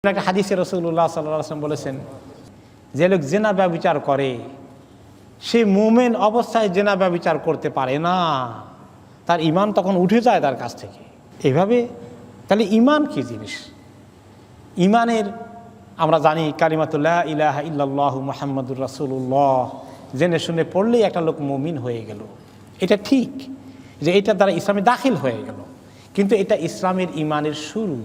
একটা হাদিসে রাসূলুল্লাহ সাল্লাল্লাহু আলাইহি ওয়াসাল্লাম বলেছেন, যে লোক জিনা ব্যভিচার করে সে মুমিন অবস্থায় জিনা ব্যভিচার করতে পারে না, তার ঈমান তখন উঠে যায় তার কাছ থেকে। এইভাবে তাহলে ঈমান কি জিনিস? ঈমানের আমরা জানি কালিমাতু লা ইলাহা ইল্লাল্লাহু মুহাম্মাদুর রাসূলুল্লাহ জেনে শুনে পড়লেই একটা লোক মুমিন হয়ে গেল। এটা ঠিক যে এটা দ্বারা ইসলামে দাখিল হয়ে গেল, কিন্তু এটা ইসলামের ঈমানের শুরু।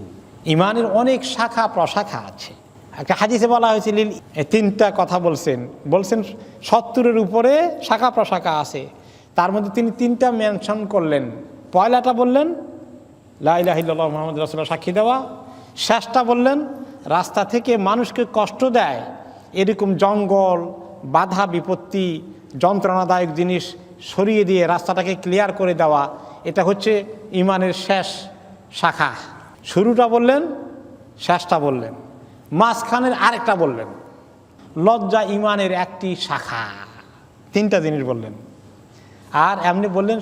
ঈমানের অনেক শাখা প্রশাখা আছে। একটা হাদিসে বলা হয়েছে তিনটা কথা বলছেন 70-এর উপরে শাখা প্রশাখা আছে, তার মধ্যে তিনি তিনটা মেনশন করলেন। পয়লাটা বললেন লা ইলাহা ইল্লাল্লাহু মুহাম্মাদুর রাসূলুল্লাহ সাক্ষী দেওয়া, শেষটা বললেন রাস্তা থেকে মানুষকে কষ্ট দেয় এরকম জঙ্গল, বাধা বিপত্তি, যন্ত্রণাদায়ক জিনিস সরিয়ে দিয়ে রাস্তাটাকে ক্লিয়ার করে দেওয়া, এটা হচ্ছে ঈমানের শেষ শাখা। শুরুটা বললেন, শেষটা বললেন, মাঝখানের আরেকটা বললেন। লজ্জা ঈমানের একটি শাখা। তিনটা জিনিস বললেন। আর এমনি বললেন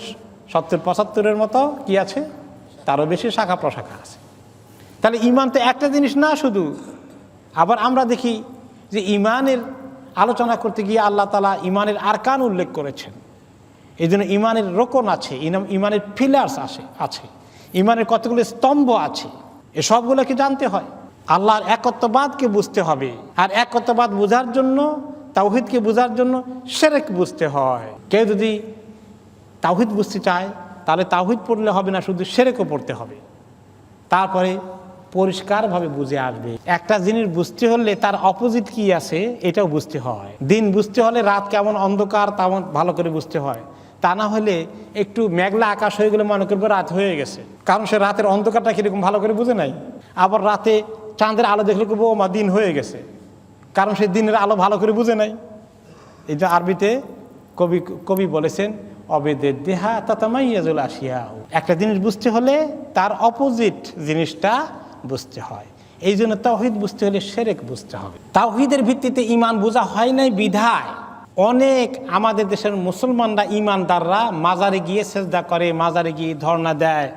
70-75-এর মতো কি আছে, তারও বেশি শাখা প্রশাখা আছে। তাহলে ঈমান তো একটা জিনিস না শুধু। আবার আমরা দেখি যে ঈমানের আলোচনা করতে গিয়ে আল্লাহ তাআলা ঈমানের আরকান উল্লেখ করেছেন। এই জন্য ঈমানের রোকন আছে, ঈমানের পিলার্স আছে, ঈমানের কতগুলো স্তম্ভ আছে। এসবগুলোকে জানতে হয়। আল্লাহর একত্ববাদকে বুঝতে হবে, আর একত্ববাদ বোঝার জন্য, তাওহীদকে বোঝার জন্য শিরক বুঝতে হয়। কেউ যদি তাওহীদ বুঝতে চায় তাহলে তাওহীদ পড়লে হবে না, শুধু শিরকও পড়তে হবে। তারপরে পরিষ্কারভাবে বুঝে আসবে। একটা জিনিস বুঝতে হলে তার অপোজিট কি আছে এটাও বুঝতে হয়। দিন বুঝতে হলে রাত কেমন অন্ধকার তেমন ভালো করে বুঝতে হয়। তা না হলে একটু মেঘলা আকাশ হয়ে গেলে মনে করবে রাত হয়ে গেছে, কারণ সে রাতের অন্ধকারটা কীরকম ভালো করে বুঝে নাই। আবার রাতে চাঁদের আলো দেখলে করবো ও মা দিন হয়ে গেছে, কারণ সে দিনের আলো ভালো করে বুঝে নাই। এই যে আরবিতে কবি বলেছেন অবেদের দেহা তাতামাইয়াজুল আশিয়া। একটা জিনিস বুঝতে হলে তার অপোজিট জিনিসটা বুঝতে হয়। এই জন্য তাওহীদ বুঝতে হলে শিরক বুঝতে হবে। তাওহীদের ভিত্তিতে ঈমান বোঝা হয় নাই বিধায় অনেক আমাদের দেশের মুসলমানরা, ঈমানদাররা মাজারে গিয়ে সেজদা করে, মাজারে গিয়ে ধর্ণা দেয়,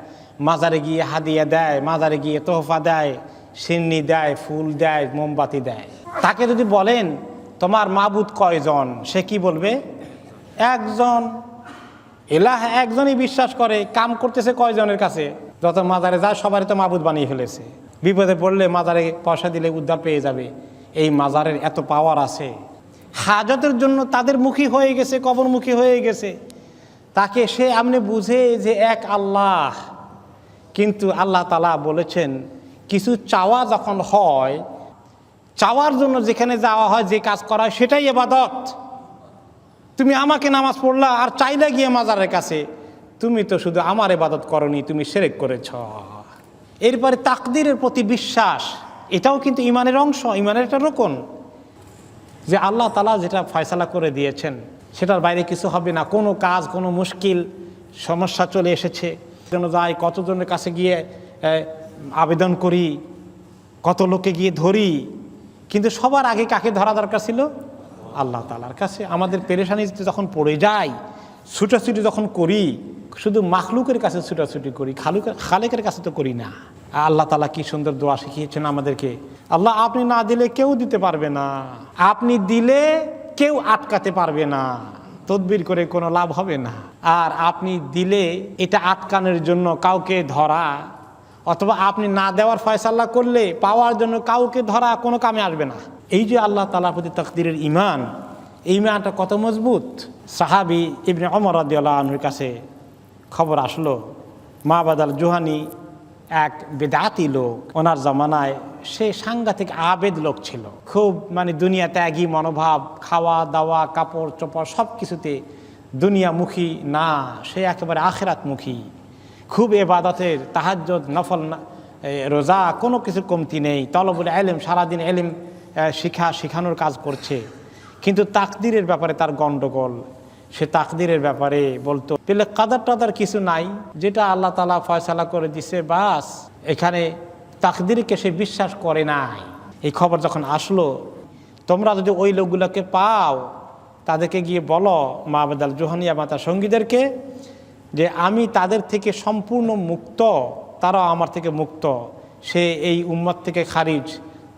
মাজারে গিয়ে হাদিয়া দেয়, মাজারে গিয়ে তোহফা দেয়, সিন্নি দেয়, ফুল দেয়, মোমবাতি দেয়। তাকে যদি বলেন তোমার মাবুদ কয়জন, সে কি বলবে? একজন। ইলাহ একজনই বিশ্বাস করে, কাম করতেছে কয়জনের কাছে? যত মাজারে যায় সবারই তো মাবুদ বানিয়ে ফেলেছে। বিপদে পড়লে মাজারে পয়সা দিলে উদ্ধার পেয়ে যাবে, এই মাজারের এত পাওয়ার আছে। হাজতের জন্য তাদের মুখী হয়ে গেছে, কবরমুখী হয়ে গেছে। তাকে সে এমনি বুঝে যে এক আল্লাহ। কিন্তু আল্লাহ তাআলা বলেছেন কিছু চাওয়া যখন হয়, চাওয়ার জন্য যেখানে যাওয়া হয়, যে কাজ করা হয় সেটাই ইবাদত। তুমি আমাকে নামাজ পড়লা আর চাইলে গিয়ে মাজারের কাছে, তুমি তো শুধু আমার ইবাদত করনি, তুমি শিরক করেছ। এরপরে তাকদীরের প্রতি বিশ্বাস, এটাও কিন্তু ঈমানের অংশ, ঈমানের একটা রোকন। যে আল্লাহ তাআলা যেটা ফয়সালা করে দিয়েছেন সেটার বাইরে কিছু হবে না। কোনো কাজ, কোনো মুশকিল সমস্যা চলে এসেছে, যেন যাই কতজনের কাছে গিয়ে আবেদন করি, কত লোকে গিয়ে ধরি, কিন্তু সবার আগে কাকে ধরা দরকার ছিল? আল্লাহ তাআলার কাছে। আমাদের পেরেশানিতে যখন পড়ে যাই, ছুটাছুটি যখন করি, শুধু মাখলুকের কাছে ছুটাছুটি করি, খালেকের কাছে তো করি না। আল্লাহ তাআলা কি সুন্দর দোয়া শিখিয়েছেন আমাদেরকে। আল্লাহ আপনি না দিলে কেউ দিতে পারবে না, আপনি দিলে কেউ আটকাতে পারবে না, তদবির করে কোনো লাভ হবে না। আর আপনি দিলে এটা আটকানোর জন্য কাউকে ধরা, অথবা আপনি না দেওয়ার ফয়সালা করলে পাওয়ার জন্য কাউকে ধরা কোনো কামে আসবে না। এই যে আল্লাহ তাআলার প্রতি তাকদীরের ঈমান, এই ঈমানটা কত মজবুত। সাহাবী ইবনে ওমর রাদিয়াল্লাহু আনহুর কাছে খবর আসলো, মাবাদ আল জুহানি এক বেদাতি লোক, ওনার জামানায় সে সাংঘাতিক আবেদ লোক ছিল, খুব দুনিয়া ত্যাগী মনোভাব, খাওয়া দাওয়া কাপড় চোপড় সব কিছুতে দুনিয়ামুখী না, সে একেবারে আখিরাতমুখী। খুব ইবাদতের, তাহাজ্জুদ, নফল, রোজা, কোনো কিছু কমতি নেই। তলবুল ইলম, সারাদিন ইলম শেখানোর কাজ করছে। কিন্তু তাকদীরের ব্যাপারে তার গন্ডগোল। সে তাকদীরের ব্যাপারে বলতো পেলে কাদার টাদার কিছু নাই, যেটা আল্লাহ তাআলা ফয়সালা করে দিছে বাস। এখানে তাকদীরকে সে বিশ্বাস করে নাই। এই খবর যখন আসলো, তোমরা যদি ওই লোকগুলোকে পাও তাদেরকে গিয়ে বলো, মাবাদ আল জুহানি এবং তার সঙ্গীদেরকে, যে আমি তাদের থেকে সম্পূর্ণ মুক্ত, তারাও আমার থেকে মুক্ত। সে এই উম্মত থেকে খারিজ,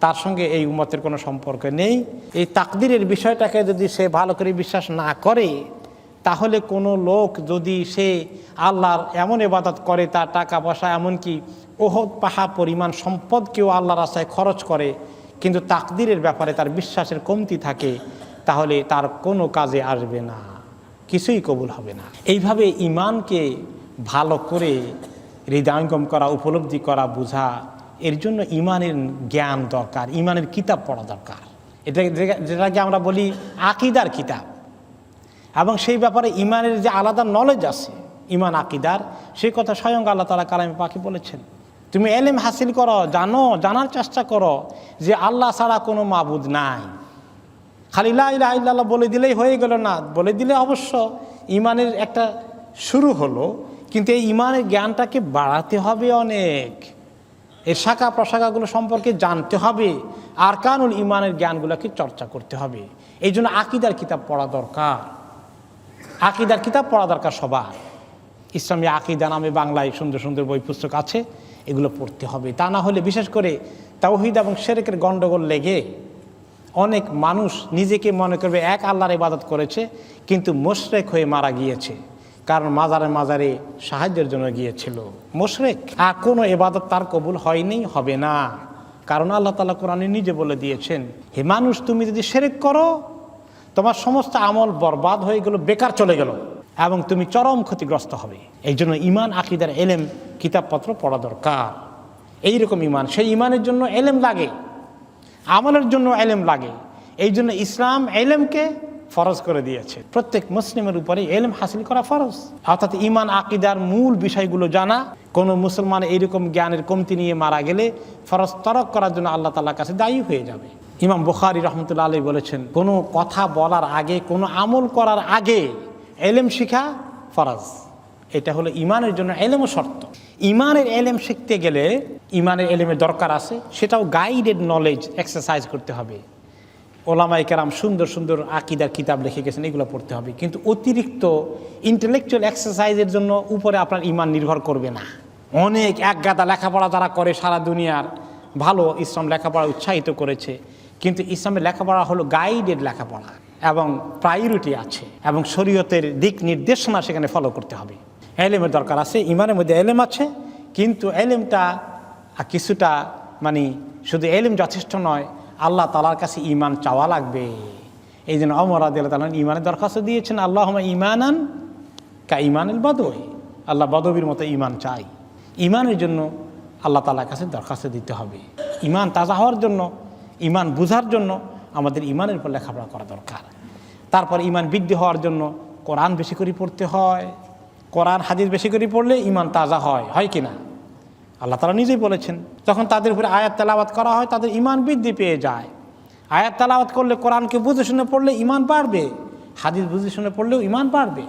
তার সঙ্গে এই উম্মতের কোনো সম্পর্ক নেই। এই তাকদিরের বিষয়টাকে যদি সে ভালো করে বিশ্বাস না করে, তাহলে কোনো লোক যদি সে আল্লাহর এমন ইবাদত করে, তার টাকা পয়সা এমনকি ওহদ পাহাড় পরিমাণ সম্পদকেও আল্লাহর রাস্তায় খরচ করে, কিন্তু তাকদিরের ব্যাপারে তার বিশ্বাসের কমতি থাকে, তাহলে তার কোনো কাজে আসবে না, কিছুই কবুল হবে না। এইভাবে ইমানকে ভালো করে হৃদয়ঙ্গম করা, উপলব্ধি করা, বোঝা, এর জন্য ইমানের জ্ঞান দরকার, ইমানের কিতাব পড়া দরকার। যেটাকে আমরা বলি আকিদার কিতাব। এবং সেই ব্যাপারে ইমানের যে আলাদা নলেজ আছে, ইমান আকিদার, সেই কথা স্বয়ং আল্লাহ তাআলা কালামে পাকে বলেছেন। তুমি এলেম হাসিল করো, জানার চেষ্টা করো যে আল্লাহ ছাড়া কোনো মাবুদ নাই। খালি লা ইলাহা ইল্লাল্লাহ বলে দিলেই হয়ে গেল না, বলে দিলে অবশ্য ইমানের একটা শুরু হলো, কিন্তু এই ইমানের জ্ঞানটাকে বাড়াতে হবে অনেক, এর শাখা প্রশাখাগুলো সম্পর্কে জানতে হবে, আরকানুল ইমানের জ্ঞানগুলোকে চর্চা করতে হবে। এই জন্য আকিদার কিতাব পড়া দরকার, আকিদার কিতাব পড়া দরকার সবার। ইসলামী আকিদা নামে বাংলায় সুন্দর সুন্দর বই পুস্তক আছে, এগুলো পড়তে হবে। তা না হলে বিশেষ করে তাওহীদ এবং শিরকের গণ্ডগোল লেগে অনেক মানুষ নিজেকে মনে করবে এক আল্লাহর ইবাদত করেছে, কিন্তু মুশরিক হয়ে মারা গিয়েছে, কারণ মাজারে মাজারে সাহায্যের জন্য গিয়েছিল। মুশরিক, আর কোনো ইবাদত তার কবুল হয়নি, হবে না, কারণ আল্লাহ তাআলা কোরআনে নিজে বলে দিয়েছেন, হে মানুষ, তুমি যদি শিরক করো তোমার সমস্ত আমল বরবাদ হয়ে গেল, বেকার চলে গেল, এবং তুমি চরম ক্ষতিগ্রস্ত হবে। এই জন্য ইমান আকিদার এলেম কিতাবপত্র পড়া দরকার। এইরকম ইমান, সেই ইমানের জন্য এলেম লাগে, আমলের জন্য এলেম লাগে। এই জন্য ইসলাম এলেমকে ফরজ করে দিয়েছে, প্রত্যেক মুসলিমের উপরে এলেম হাসিল করা ফরজ, অর্থাৎ ইমান আকিদার মূল বিষয়গুলো জানা। কোনো মুসলমান এইরকম জ্ঞানের কমতি নিয়ে মারা গেলে ফরজ তরক করার জন্য আল্লাহ তাআলার কাছে দায়ী হয়ে যাবে। ইমাম বুখারী রাহমাতুল্লাহ আলাইহি বলেছেন, কোনো কথা বলার আগে, কোনো আমল করার আগে এলেম শিখা ফরজ। এটা হলো ইমানের জন্য এলেমও শর্ত। ইমানের এলেম শিখতে গেলে ইমানের এলেমের দরকার আছে, সেটাও গাইডেড নলেজ এক্সারসাইজ করতে হবে। ওলামায়ে কেরাম সুন্দর সুন্দর আকিদার কিতাব লিখে গেছেন, এগুলো পড়তে হবে। কিন্তু অতিরিক্ত ইন্টেলেকচুয়াল এক্সারসাইজের জন্য উপরে আপনার ইমান নির্ভর করবে না। অনেক একগাদা লেখাপড়া যারা করে, সারা দুনিয়ার ভালো ইসলাম লেখাপড়া উৎসাহিত করেছে, কিন্তু ইসলামের লেখাপড়া হলো গাইডেড লেখাপড়া, এবং প্রায়োরিটি আছে, এবং শরীয়তের দিক নির্দেশনা সেখানে ফলো করতে হবে। এলেমের দরকার আছে, ইমানের মধ্যে এলেম আছে, কিন্তু এলেমটা কিছুটা শুধু এলেম যথেষ্ট নয়, আল্লাহ তাআলার কাছে ইমান চাওয়া লাগবে। এই জন্য ওমর রাদিয়াল্লাহু তাআলা ইমানের দরখাস্ত দিয়েছেন, আল্লাহুম্মা ঈমানান কা ঈমানিল বাদওয়ী, আল্লাহ বদবীর মতো ইমান চাই। ইমানের জন্য আল্লাহ তাআলার কাছে দরখাস্ত দিতে হবে। ইমান তাজা হওয়ার জন্য, ইমান বুঝার জন্য আমাদের ইমানের উপর লেখাপড়া করা দরকার। তারপর ইমান বৃদ্ধি হওয়ার জন্য কোরআন বেশি করে পড়তে হয়। কোরআন হাদিস বেশি করে পড়লে ইমান তাজা হয় কি না? আল্লাহ তাআলা নিজেই বলেছেন, যখন তাদের উপরে আয়াত তেলাওয়াত করা হয় তাদের ইমান বৃদ্ধি পেয়ে যায়। আয়াত তেলাওয়াত করলে, কোরআনকে বুঝে শুনে পড়লে ইমান বাড়বে, হাদিস বুঝে শুনে পড়লেও ইমান বাড়বে।